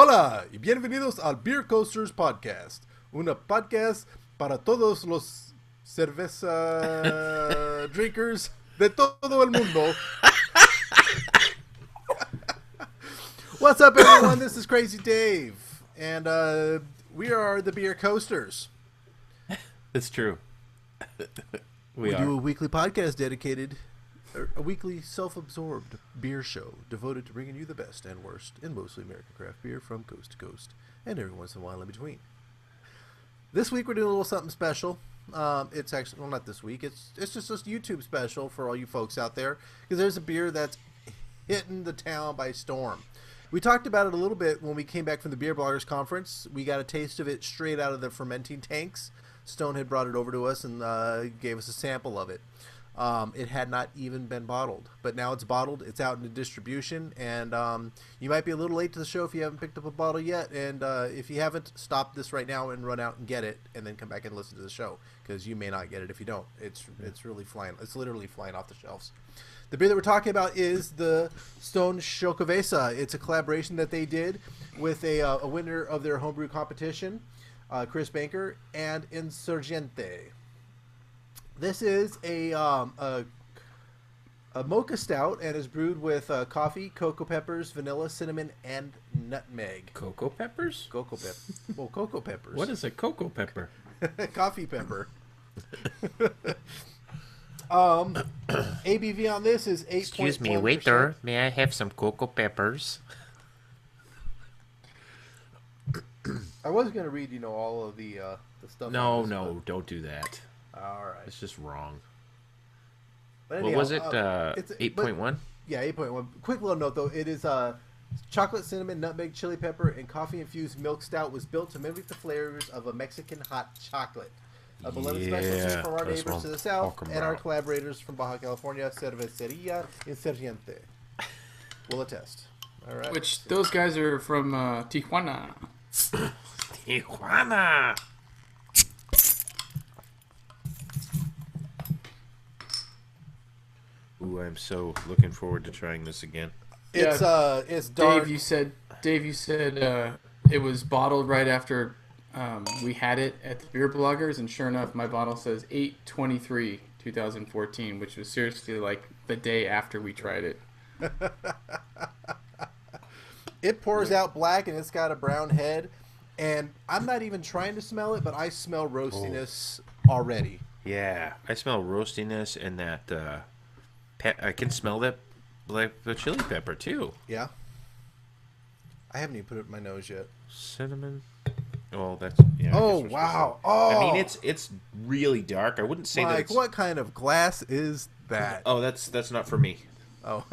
Hola y bienvenidos al Beer Coasters Podcast, una podcast para todos los cerveza drinkers de todo el mundo. What's up, everyone? This is Crazy Dave, and we are the Beer Coasters. It's true. We do a weekly podcast dedicated, a weekly self-absorbed beer show devoted to bringing you the best and worst in mostly American craft beer from coast to coast, and every once in a while in between. This week we're doing a little something special. It's actually, well, not this week. It's just a YouTube special for all you folks out there, because there's a beer that's hitting the town by storm. We talked about it a little bit when we came back from the Beer Bloggers Conference. We got a taste of it straight out of the fermenting tanks. Stone had brought it over to us and gave us a sample of it. It had not even been bottled, but now it's bottled. It's out into distribution, and you might be a little late to the show if you haven't picked up a bottle yet. And if you haven't, stop this right now and run out and get it, and then come back and listen to the show, because you may not get it if you don't. It's really flying. It's literally flying off the shelves. The beer that we're talking about is the Stone Show-ko-vay-sa. It's a collaboration that they did with a winner of their homebrew competition, Chris Banker and Insurgente. This is a mocha stout and is brewed with coffee, cocoa peppers, vanilla, cinnamon, and nutmeg. Cocoa peppers? Cocoa peppers. What is a cocoa pepper? Coffee pepper. ABV on this is 8.1%. Excuse me, waiter. May I have some cocoa peppers? I was going to read, all of the stuff. No, don't do that. All right. It's just wrong. But What anyhow, was it? 8.1? Yeah, 8.1. Quick little note, though. It is chocolate, cinnamon, nutmeg, chili pepper, and coffee-infused milk stout was built to mimic the flavors of a Mexican hot chocolate. A beloved specialty from our neighbors to the south and our collaborators from Baja California, Cervecería Insurgente. We'll attest. All right. Which those guys are from Tijuana. Tijuana! Ooh, I'm so looking forward to trying this again. It's dark. Dave, you said it was bottled right after we had it at the Beer Bloggers, and sure enough, my bottle says 8/23/2014, which was seriously like the day after we tried it. It pours out black, and it's got a brown head, and I'm not even trying to smell it, but I smell roastiness already. Yeah, I smell roastiness and that. I can smell that, like the chili pepper too. Yeah. I haven't even put it in my nose yet. Cinnamon. Oh, that's yeah. Oh wow! Oh, I mean, it's really dark. I wouldn't say that. Like, what kind of glass is that? Oh, that's not for me. Oh,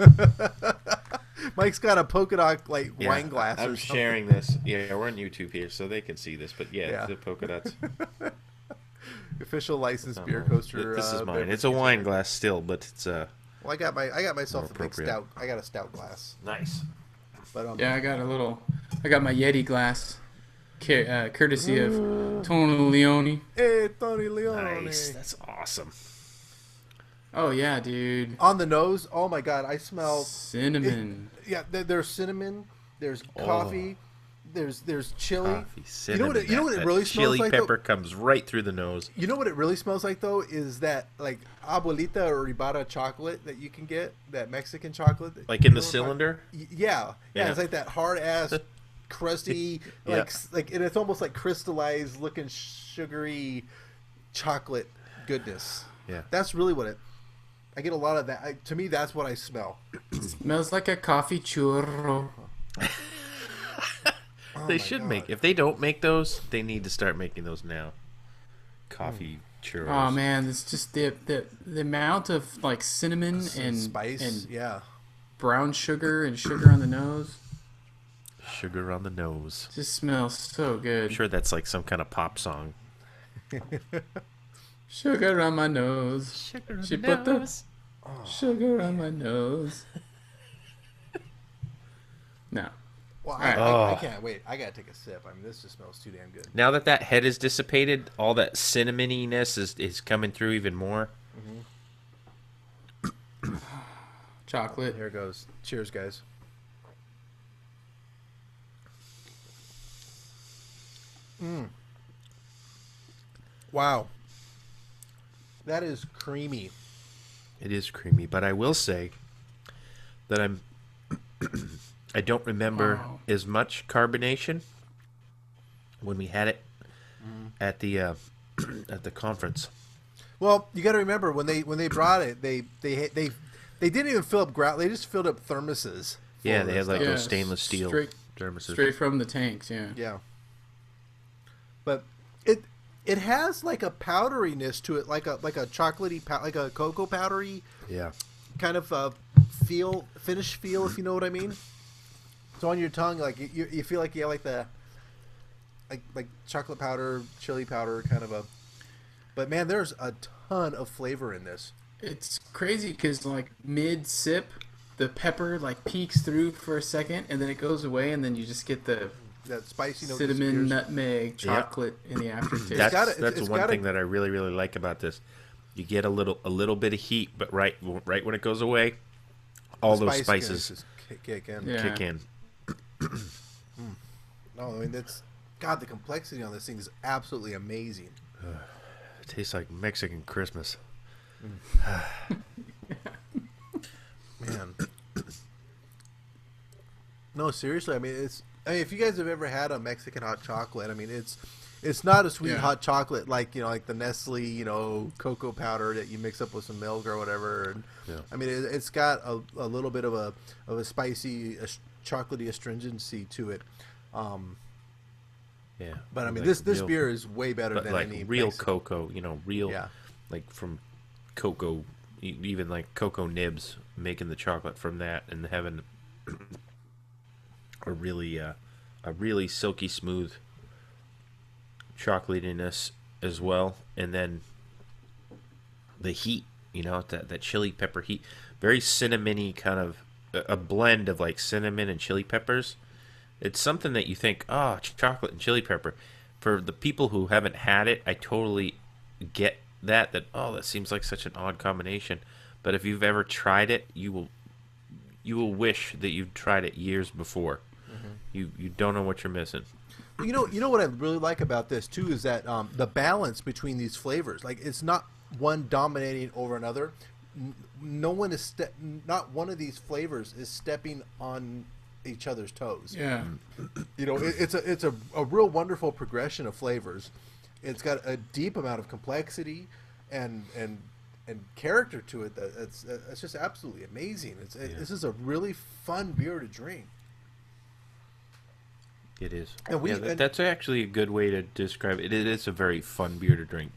Mike's got a polka dot wine glass. I'm sharing this. Yeah, we're on YouTube here, so they can see this. But yeah. The polka dots. Official licensed beer coaster. This is mine. It's a wine glass still, but it's Well, I got myself a big stout. I got a stout glass. Nice. But Yeah, I got my Yeti glass, courtesy of Tony Leone. Hey, Tony Leone. Nice. That's awesome. Oh yeah, dude. On the nose, oh my god, I smell cinnamon. There's cinnamon. There's coffee. There's chili. Coffee, cinnamon. You know what it really smells like? Chili pepper comes right through the nose. You know what it really smells like though is that like abuelita or Ibarra chocolate that you can get, that Mexican chocolate. Like in the cylinder. Yeah. It's like that hard ass, crusty, and it's almost like crystallized looking sugary chocolate goodness. Yeah. That's really what it. I get a lot of that. To me, that's what I smell. Smells like a coffee churro. They should make. If they don't make those, they need to start making those now. Coffee churros. Oh man, it's just the amount of like cinnamon and spice and brown sugar and sugar on the nose. Sugar on the nose. Just smells so good. I'm sure that's like some kind of pop song. Sugar on my nose. Sugar on She the put nose. Sugar on my nose. No. Well, I can't wait. I gotta take a sip. I mean, this just smells too damn good. Now that head is dissipated, all that cinnamoniness is coming through even more. Mm-hmm. Chocolate. Here it goes. Cheers, guys. Wow. That is creamy. It is creamy, but I will say that I don't remember as much carbonation when we had it at the at the conference. Well, you got to remember when they brought it, they didn't even fill up grout. They just filled up thermoses. Yeah, they had like those stainless steel thermoses straight from the tanks. Yeah. Yeah. But it has like a powderiness to it, like a chocolatey, like a cocoa powdery. Yeah. Kind of finish feel, if you know what I mean. So on your tongue, like you feel like you have like the like chocolate powder, chili powder, kind of a. But man, there's a ton of flavor in this. It's crazy because like mid sip, the pepper like peeks through for a second, and then it goes away, and then you just get the that spicy note, cinnamon, nutmeg, chocolate in the aftertaste. That's one thing that I really really like about this. You get a little bit of heat, but right when it goes away, all those spices kick in. Yeah. Kick in. No, I mean the complexity on this thing is absolutely amazing. It tastes like Mexican Christmas. Man. No, seriously. I mean, if you guys have ever had a Mexican hot chocolate, I mean, it's not a sweet hot chocolate like like the Nestle cocoa powder that you mix up with some milk or whatever. And, I mean, it's got a little bit of a spicy, chocolatey astringency to it. Yeah, but I mean, this beer is way better than like any real Mexican. cocoa. Like from cocoa, even like cocoa nibs, making the chocolate from that and having a really silky smooth chocolatiness as well, and then the heat, that chili pepper heat, very cinnamony, kind of a blend of like cinnamon and chili peppers. It's something that you think, chocolate and chili pepper. For the people who haven't had it, I totally get that seems like such an odd combination. But if you've ever tried it, you will wish that you've tried it years before. Mm-hmm. You don't know what you're missing. You know what I really like about this too is that the balance between these flavors. Like, it's not one dominating over another. Not one of these flavors is stepping on each other's toes. Yeah. It's a real wonderful progression of flavors. It's got a deep amount of complexity and character to it. It's just absolutely amazing. This is a really fun beer to drink. It is. And that's actually a good way to describe it. It is a very fun beer to drink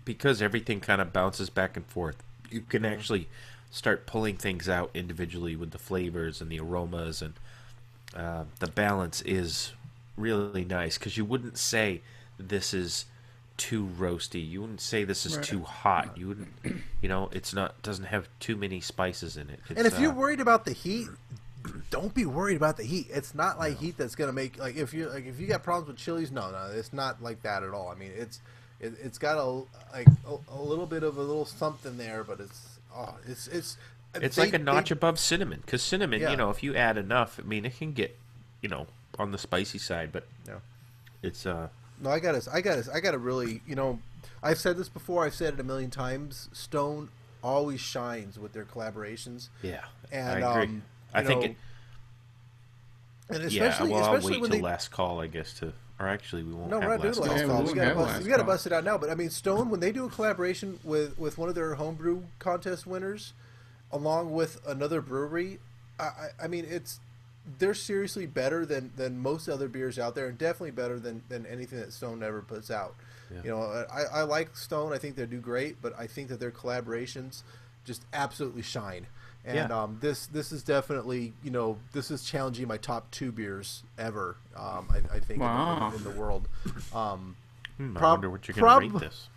because everything kind of bounces back and forth. You can actually start pulling things out individually with the flavors and the aromas, and the balance is really nice because you wouldn't say this is too roasty. You wouldn't say this is too hot. You wouldn't. Doesn't have too many spices in it. And if you're worried about the heat, don't be worried about the heat. It's not like heat that's gonna make if you got problems with chilies. No, it's not like that at all. I mean, it's got a little bit of a little something there, but it's like a notch above cinnamon, because cinnamon, if you add enough, I mean, it can get, on the spicy side, but it's No, I gotta really, I've said this before. I've said it a million times. Stone always shines with their collaborations. Yeah, and I agree. I think it. And especially I'll wait when till last call, I guess, or actually we won't. No, we're not doing last call. We gotta bust it out now. But I mean, Stone, when they do a collaboration with one of their homebrew contest winners, along with another brewery, I mean, they're seriously better than most other beers out there, and definitely better than anything that Stone ever puts out. Yeah. I like Stone. I think they do great, but I think that their collaborations just absolutely shine. And this is definitely, this is challenging my top 2 beers ever. I think in the world. I wonder what you're going to rate this.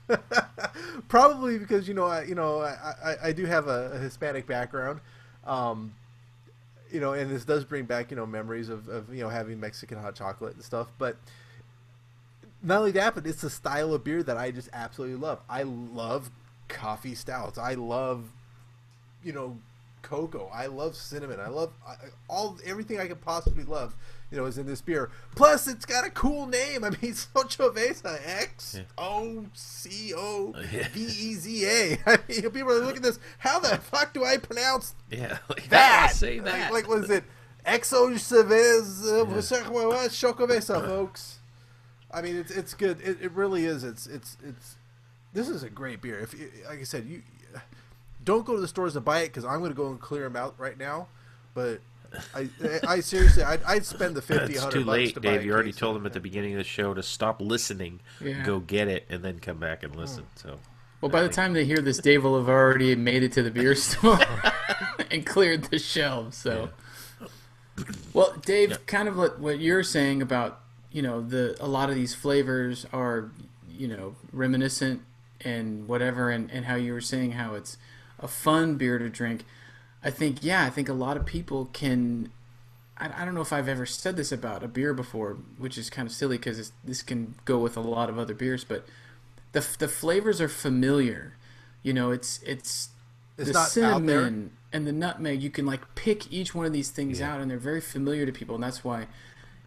Probably because I do have a Hispanic background. And this does bring back memories of having Mexican hot chocolate and stuff. But not only that, but it's a style of beer that I just absolutely love. I love coffee stouts. I love cocoa. I love cinnamon. I love everything I could possibly love. Is in this beer. Plus, it's got a cool name. I mean, Xocoveza, Xocoveza. I mean, people are looking at this. How the fuck do I pronounce that? Say that. Like, what is it? Xocoveza, Xocoveza, folks. I mean, it's good. It really is. It's. This is a great beer. If like I said, you don't go to the stores to buy it because I'm going to go and clear them out right now. But I seriously, I'd spend the $50, It's $100 too late, to buy Dave. You already case told of them at the beginning of the show to stop listening, go get it, and then come back and listen. So, well, by the time they hear this, Dave will have already made it to the beer store and cleared the shelves. So, well, Dave, kind of what you're saying about a lot of these flavors are reminiscent and whatever, and how you were saying how it's a fun beer to drink. I think a lot of people can. I don't know if I've ever said this about a beer before, which is kind of silly because this can go with a lot of other beers, but the flavors are familiar. It's the cinnamon and the nutmeg. You can like pick each one of these things out, and they're very familiar to people, and that's why.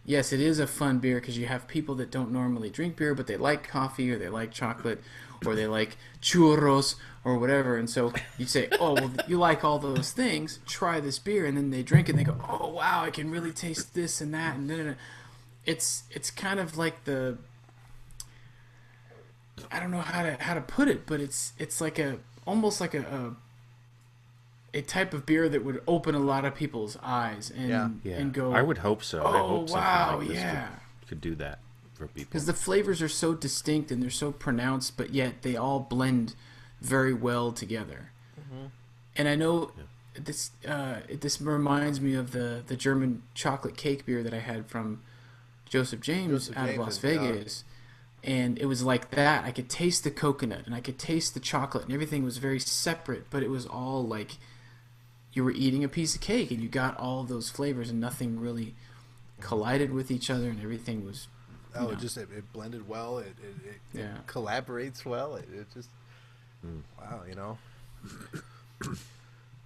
Yes, it is a fun beer because you have people that don't normally drink beer, but they like coffee or they like chocolate or they like churros or whatever. And so you say, oh, well, you like all those things, try this beer. And then they drink it and they go, oh, wow, I can really taste this and that. And it's kind of like I don't know how to put it, but it's like almost like a type of beer that would open a lot of people's eyes and go. I would hope so. Oh, I hope wow, like this could do that for people. Because the flavors are so distinct and they're so pronounced, but yet they all blend very well together. Mm-hmm. And I know this reminds me of the German chocolate cake beer that I had from Joseph James out of Las Vegas. And it was like that. I could taste the coconut and I could taste the chocolate and everything was very separate, but it was all like you were eating a piece of cake and you got all of those flavors and nothing really collided with each other and everything was it blended well. It collaborates well. It just wow,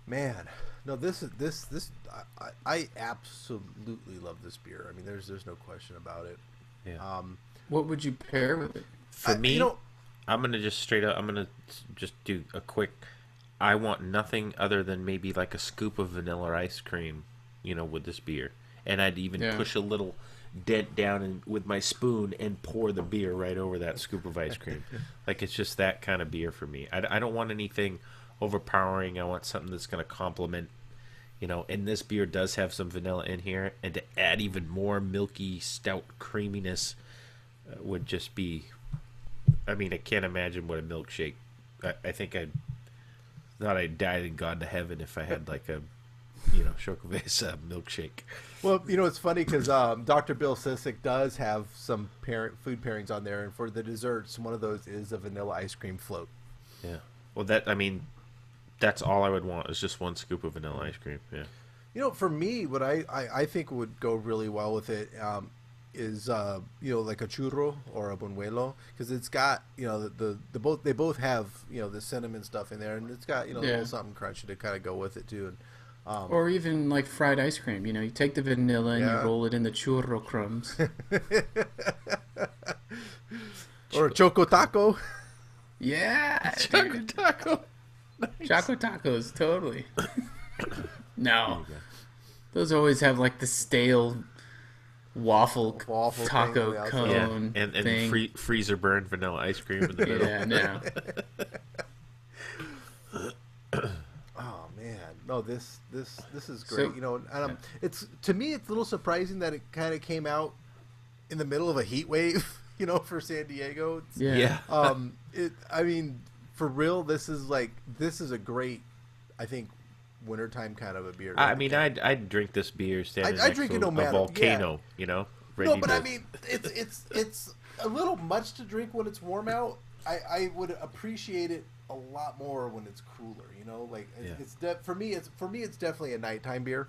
man. No, this I absolutely love this beer. I mean, there's no question about it. Yeah. What would you pair with it? For me, I'm gonna just straight up. I'm gonna just do a quick. I want nothing other than maybe like a scoop of vanilla ice cream, with this beer, and I'd even push a little dent down with my spoon and pour the beer right over that scoop of ice cream. Like it's just that kind of beer for me. I don't want anything overpowering. I want something that's gonna complement. And this beer does have some vanilla in here, and to add even more milky, stout creaminess would just be. I mean, I can't imagine what a milkshake. I think I'd die and gone to heaven if I had like a, Xocoveza milkshake. Well, it's funny because Dr. Bill Sissick does have some food pairings on there, and for the desserts, one of those is a vanilla ice cream float. Yeah. Well, that's all I would want is just one scoop of vanilla ice cream. Yeah. For me, what I think would go really well with it is like a churro or a buñuelo, because it's got they both have the cinnamon stuff in there, and it's got a little something crunchy to kind of go with it too, and or even like fried ice cream. You take the vanilla and you roll it in the churro crumbs. Or a choco taco. Yeah, choco taco. Nice. Choco tacos, totally. No, those always have like the stale waffle taco cone and freezer burned vanilla ice cream in the middle. Yeah, no. Oh man, no, this is great. And it's, to me, it's a little surprising that it kind of came out in the middle of a heat wave, for San Diego. I mean, for real, this is a great, I think, wintertime kind of a beer. I mean, I'd drink this beer standing I drink it no matter. A volcano, No, but I mean, it's a little much to drink when it's warm out. I would appreciate it a lot more when it's cooler. For me, it's definitely a nighttime beer.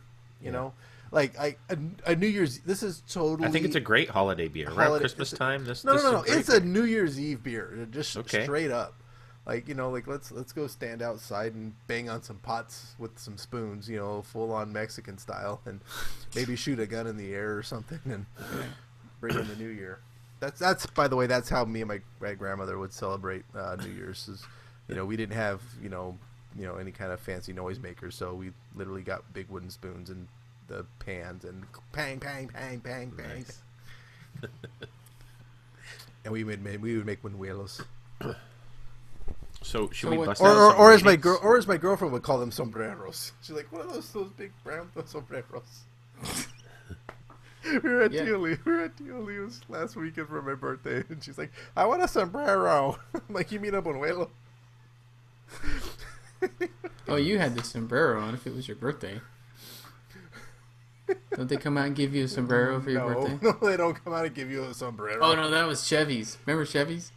Like a New Year's. This is totally. I think it's a great holiday beer around Christmas time. No. It's a New Year's Eve beer, just straight up. Like, like let's go stand outside and bang on some pots with some spoons, full on Mexican style, and maybe shoot a gun in the air or something, and bring in the new year. That's by the way, that's how me and my grandmother would celebrate New Year's. Is we didn't have any kind of fancy noisemakers, so we literally got big wooden spoons and the pans and bang bang bang bang bang. Nice. And we would make buñuelos. So should we bust out or as my girlfriend would call them sombreros. She's like, what are those big brown sombreros? We were at Tioli's last weekend for my birthday, and she's like, I want a sombrero. I'm like, you mean a buñuelo? Oh, you had the sombrero on if it was your birthday. Don't they come out and give you a sombrero for your birthday? No, they don't come out and give you a sombrero. Oh, no, that was Chevy's. Remember Chevy's?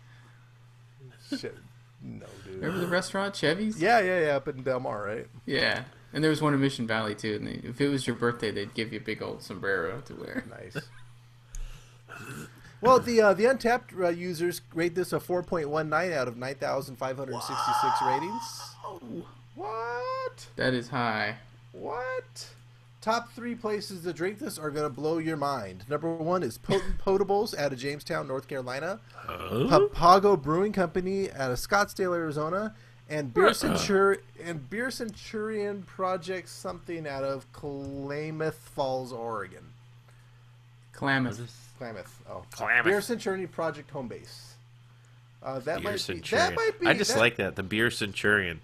No, dude. Remember the restaurant, Chevy's? Yeah, up in Del Mar, right? Yeah. And there was one in Mission Valley, too. And if it was your birthday, they'd give you a big old sombrero to wear. Nice. Well, the Untapped users rate this a 4.19 out of 9,566 ratings. What? That is high. What? Top 3 places to drink this are going to blow your mind. Number 1 is Potent Potables out of Jamestown, North Carolina. Papago Brewing Company out of Scottsdale, Arizona. And Beer Centurion Project something out of Klamath Falls, Oregon. Klamath. Oh. Klamath. Beer Centurion Project home base. That might be. I just like that. The Beer Centurion.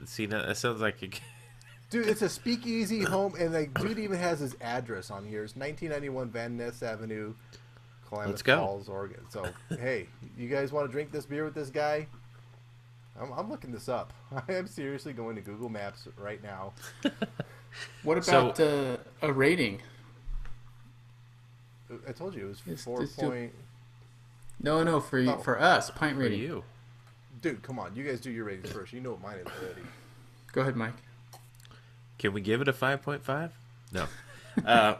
See, that sounds like a... Dude, it's a speakeasy home, and like, dude even has his address on here. It's 1991 Van Ness Avenue, Klamath Falls, Oregon. So, hey, you guys want to drink this beer with this guy? I'm looking this up. I am seriously going to Google Maps right now. What about a rating? I told you it was 4 point. No, for us, pint rating. For you. Dude, come on. You guys do your ratings first. You know what mine is already. Go ahead, Mike. Can we give it a 5.5? No.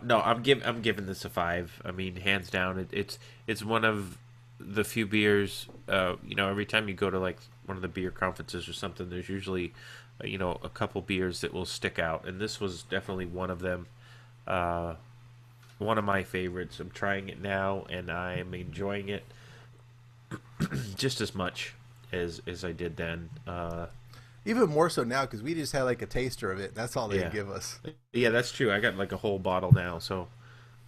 No, I'm giving this a 5. I mean, hands down, it's one of the few beers. Every time you go to like one of the beer conferences or something, there's usually a couple beers that will stick out, and this was definitely one of them. One of my favorites. I'm trying it now, and I'm enjoying it just as much as I did then. Even more so now, because we just had like a taster of it. That's all they give us. Yeah, that's true. I got like a whole bottle now. So,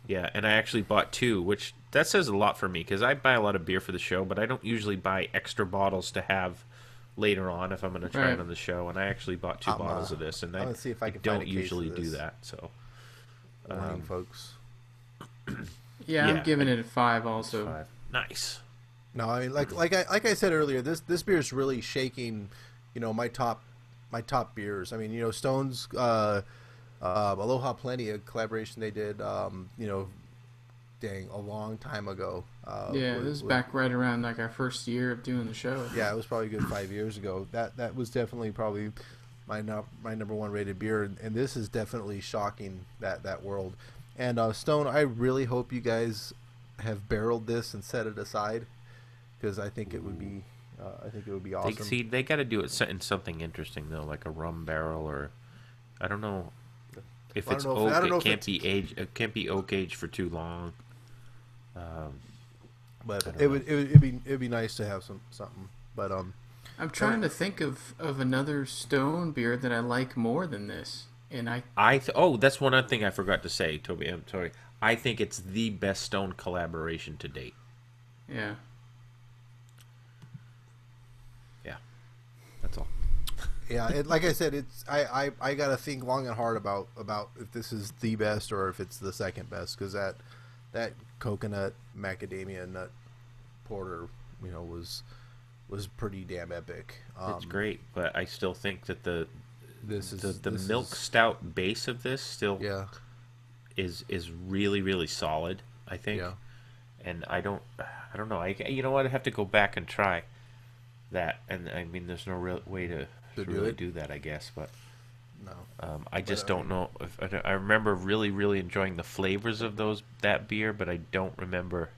yeah, and I actually bought 2, which that says a lot for me, because I buy a lot of beer for the show, but I don't usually buy extra bottles to have later on if I'm going to try it on the show. And I actually bought 2 bottles of this, and I see if I can don't usually do that. So, morning, folks. Yeah, I'm giving it a 5 also. 5. Nice. No, I mean, like I said earlier, this beer is really shaking. My top beers. I mean, Stone's Aloha Plenty, a collaboration they did, a long time ago. This is back right around like our first year of doing the show. Yeah, it was probably a good 5 years ago. That was definitely probably my number 1 rated beer, and this is definitely shocking that world. And Stone, I really hope you guys have barreled this and set it aside, because I think it would be. Awesome. They got to do it in something interesting though, like a rum barrel, or I don't know if it's oak. It can't be aged. It can't be oak aged for too long. But it'd be nice to have something. But I'm trying to think of another Stone beer that I like more than this, and that's one other thing I forgot to say, Toby. I'm sorry. I think it's the best Stone collaboration to date. Yeah. That's all. Yeah, like I said, I got to think long and hard about if this is the best or if it's the second best, because that coconut macadamia nut porter, was pretty damn epic. It's great, but I still think that the this milk stout base of this still is really, really solid, I think. Yeah. And I don't know. You know what? I have to go back and try that, and I mean, there's no real way to really do that, I guess, but no. I just don't know. I remember really, really enjoying the flavors of that beer, but I don't remember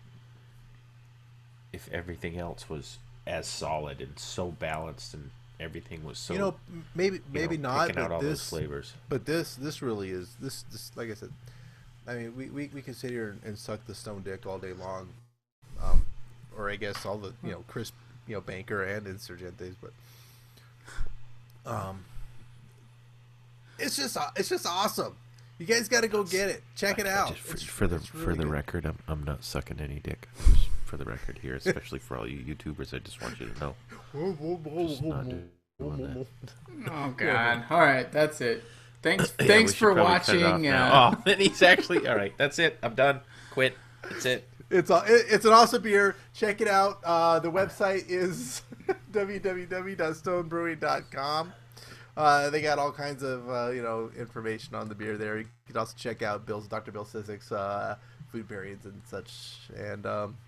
if everything else was as solid and so balanced, and everything was so. You know, maybe not. Picking out but all this, those flavors. But this really is this. Like I said, I mean, we can sit here and suck the stone dick all day long, or I guess all the Chris Banker and Insurgentes, but it's just awesome. You guys got to go get it. Check it out. For the record, I'm not sucking any dick. For the record here, especially for all you YouTubers, I just want you to know. Just not doing that. Oh God! All right, that's it. Thanks for watching. Oh, then he's actually all right. That's it. I'm done. Quit. That's it. It's an awesome beer. Check it out. The website is www.stonebrewing.com. They got all kinds of information on the beer there. You can also check out Dr. Bill Sissak's food pairings and such. And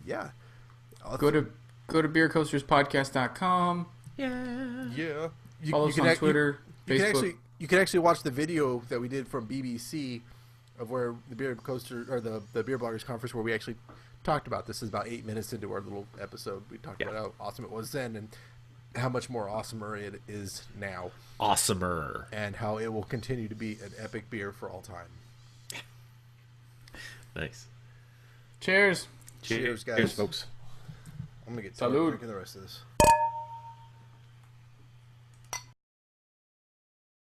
yeah, go to beercoasterspodcast.com. Yeah. Follow us on Twitter, Facebook. You can actually watch the video that we did from BBC of where the beer coaster or the beer bloggers conference where we actually talked about this. Is about 8 minutes into our little episode. We talked about how awesome it was then and how much more awesomer it is now. Awesomer. And how it will continue to be an epic beer for all time. Nice. Cheers. Cheers, guys. Cheers, folks. I'm going to get tired drinking the rest of this.